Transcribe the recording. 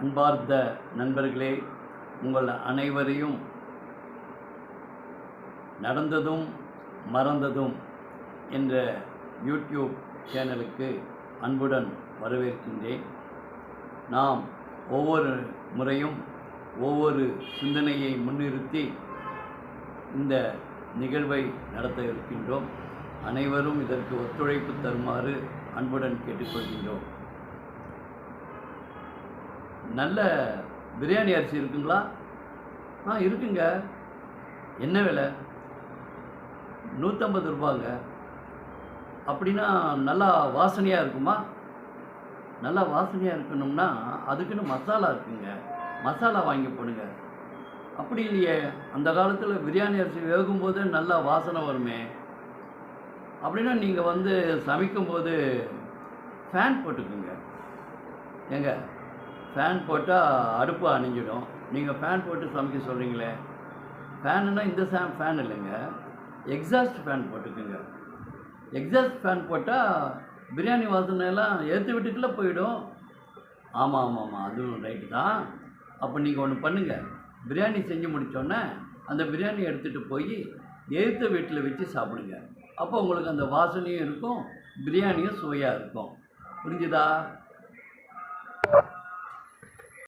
அன்பார்ந்த நண்பர்களே, உங்கள் அனைவரையும் நடந்ததும் மறந்ததும் என்ற யூடியூப் சேனலுக்கு அன்புடன் வரவேற்கின்றேன். நாம் ஒவ்வொரு முறையும் ஒவ்வொரு சிந்தனையை முன்னிறுத்தி இந்த நிகழ்வை நடத்த இருக்கின்றோம். அனைவரும் இதற்கு ஒத்துழைப்பு தருமாறு அன்புடன் கேட்டுக்கொள்கின்றோம். நல்ல பிரியாணி அரிசி இருக்குங்களா? இருக்குங்க. என்ன விலை? 150 ரூபாங்க. அப்படின்னா நல்லா வாசனையாக இருக்குமா? நல்லா வாசனையாக இருக்கணும்னா அதுக்குன்னு மசாலா இருக்குங்க. மசாலா வாங்கி போடுங்க. அப்படி இல்லையே, அந்த காலத்தில் பிரியாணி அரிசி வேகும்போது நல்லா வாசனை வருமே. அப்படின்னா நீங்கள் சமைக்கும்போது ஃபேன் போட்டுக்குங்க. ஏங்க, ஃபேன் போட்டால் அடுப்பு அணிஞ்சிடும். நீங்கள் ஃபேன் போட்டு சமைக்க சொல்கிறீங்களே. ஃபேனுன்னா இந்த ஃபேன் இல்லைங்க, எக்ஸாஸ்ட் ஃபேன் போட்டுக்குங்க. எக்ஸாஸ்ட் ஃபேன் போட்டால் பிரியாணி வாசனையெல்லாம் ஏற்று விட்டுக்குள்ளே போயிடும். ஆமாம், அதுவும் ரைட்டு தான். அப்போ நீங்கள் ஒன்று பண்ணுங்கள். பிரியாணி செஞ்சு முடித்தோன்னே அந்த பிரியாணி எடுத்துகிட்டு போய் எதிர்த்த வீட்டில் வச்சு சாப்பிடுங்க. அப்போ உங்களுக்கு அந்த வாசனையும் இருக்கும், பிரியாணியும் சுவையாக இருக்கும். புரிஞ்சுதா?